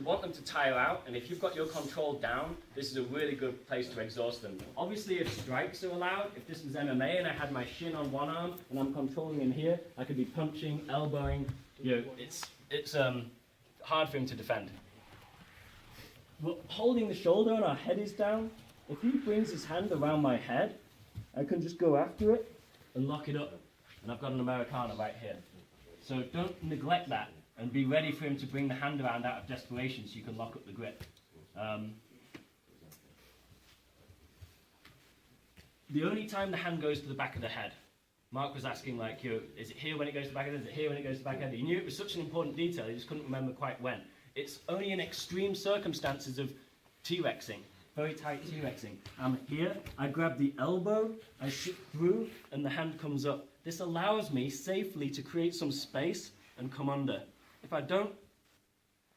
want them to tire out, and if you've got your control down, this is a really good place to exhaust them. Obviously, if strikes are allowed, if this was MMA and I had my shin on one arm and I'm controlling him here, I could be punching, elbowing. You know, it's hard for him to defend. But holding the shoulder and our head is down, if he brings his hand around my head, I can just go after it and lock it up. And I've got an Americana right here. So don't neglect that. And be ready for him to bring the hand around out of desperation so you can lock up the grip. The only time the hand goes to the back of the head, Mark was asking, like, is it here when it goes to the back of the head? Is it here when it goes to the back of the head? He knew it was such an important detail, he just couldn't remember quite when. It's only in extreme circumstances of T-Rexing, very tight T-Rexing. I'm here, I grab the elbow, I shift through, and the hand comes up. This allows me safely to create some space and come under. If I don't,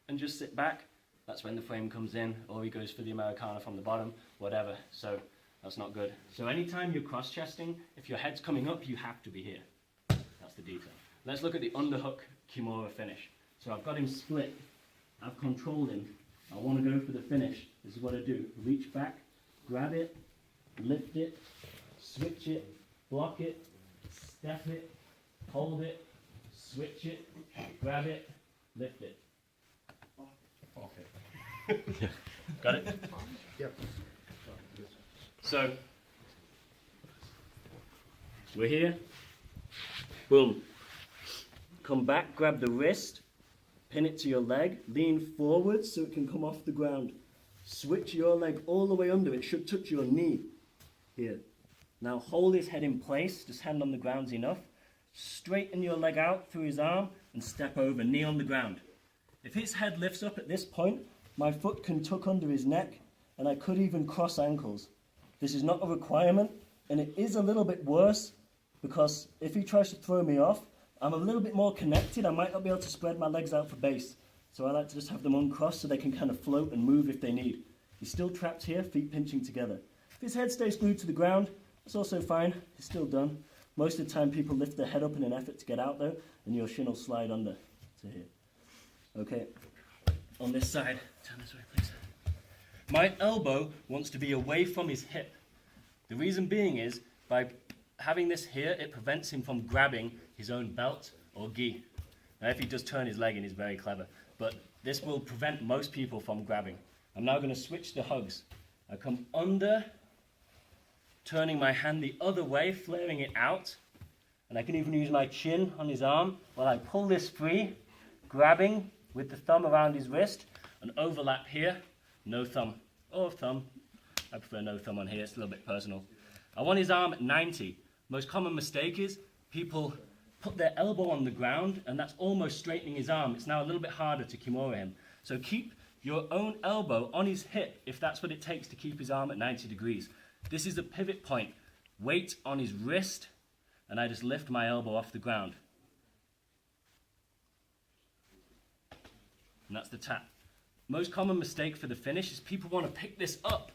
and just sit back, that's when the frame comes in, or he goes for the Americana from the bottom, whatever. So that's not good. So anytime you're cross-chesting, if your head's coming up, you have to be here. That's the detail. Let's look at the underhook Kimura finish. So I've got him split. I've controlled him. I want to go for the finish. This is what I do. Reach back, grab it, lift it, switch it, block it, step it, hold it, switch it, grab it, lift it. Okay. Got it? Yep. So, we're here. Boom. Come back, grab the wrist, pin it to your leg, lean forward so it can come off the ground. Switch your leg all the way under. It should touch your knee. Here. Now hold his head in place, just hand on the ground's enough. Straighten your leg out through his arm and step over, knee on the ground. If his head lifts up at this point, my foot can tuck under his neck and I could even cross ankles. This is not a requirement, and it is a little bit worse because if he tries to throw me off, I'm a little bit more connected. I might not be able to spread my legs out for base. So I like to just have them uncrossed so they can kind of float and move if they need. He's still trapped here, feet pinching together. If his head stays glued to the ground, that's also fine. He's still done. Most of the time people lift their head up in an effort to get out though, and your shin will slide under to here. Okay, on this side, turn this way please. My elbow wants to be away from his hip. The reason being is, by having this here, it prevents him from grabbing his own belt or gi. Now if he does turn his leg in, he's very clever, but this will prevent most people from grabbing. I'm now going to switch the hugs. I come under, turning my hand the other way, flaring it out, and I can even use my chin on his arm while I pull this free, grabbing with the thumb around his wrist, and overlap here, no thumb, or thumb. I prefer no thumb on here, it's a little bit personal. I want his arm at 90. Most common mistake is people put their elbow on the ground, and that's almost straightening his arm. It's now a little bit harder to Kimura him. So keep your own elbow on his hip if that's what it takes to keep his arm at 90 degrees. This is a pivot point. Weight on his wrist, and I just lift my elbow off the ground. And that's the tap. Most common mistake for the finish is people want to pick this up,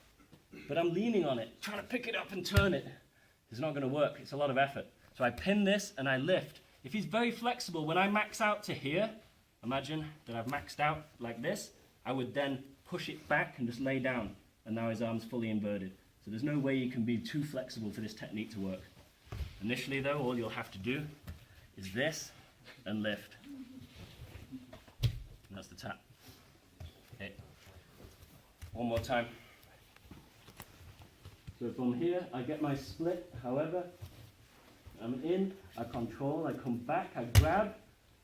but I'm leaning on it, trying to pick it up and turn it. It's not going to work. It's a lot of effort. So I pin this and I lift. If he's very flexible, when I max out to here, imagine that I've maxed out like this, I would then push it back and just lay down, and now his arm's fully inverted. So there's no way you can be too flexible for this technique to work. Initially though, all you'll have to do is this and lift. And that's the tap. Okay. One more time. So from here, I get my split, however, I'm in, I control, I come back, I grab,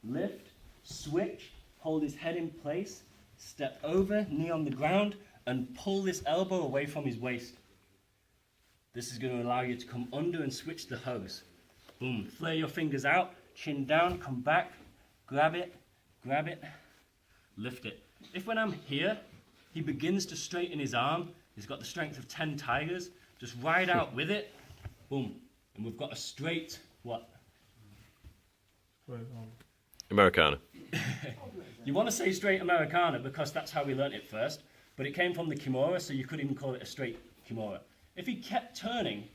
lift, switch, hold his head in place, step over, knee on the ground, and pull this elbow away from his waist. This is going to allow you to come under and switch the hugs. Boom, flare your fingers out, chin down, come back, grab it, lift it. If when I'm here, he begins to straighten his arm, he's got the strength of 10 tigers, just ride out with it, boom, and we've got a straight, what? Americana. You want to say straight Americana because that's how we learnt it first, but it came from the Kimura, so you could even call it a straight Kimura. If he kept turning,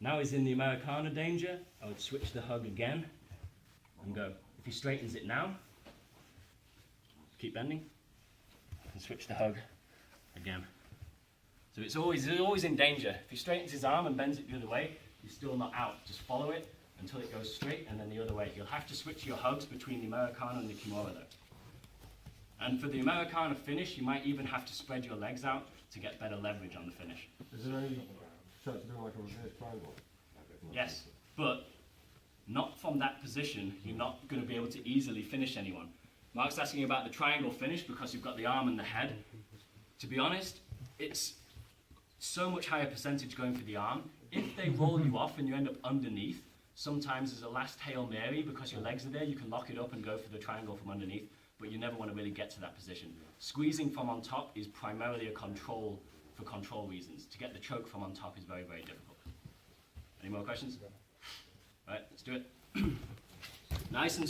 now he's in the Americana danger, I would switch the hug again and go. If he straightens it now, Keep bending. And switch the hug again. So it's always in danger. If he straightens his arm and bends it the other way, you're still not out. Just follow it until it goes straight and then the other way. You'll have to switch your hugs between the Americana and the Kimura though. And for the Americana finish, you might even have to spread your legs out to get better leverage on the finish. Is there any chance of doing like a reverse triangle? Yes, but not from that position. You're not going to be able to easily finish anyone. Mark's asking about the triangle finish because you've got the arm and the head. To be honest, it's so much higher percentage going for the arm. If they roll you off and you end up underneath, sometimes as a last Hail Mary, because your legs are there, you can lock it up and go for the triangle from underneath, but you never want to really get to that position. Squeezing from on top is primarily a control for control reasons. To get the choke from on top is very, very difficult. Any more questions? All right, let's do it. Nice and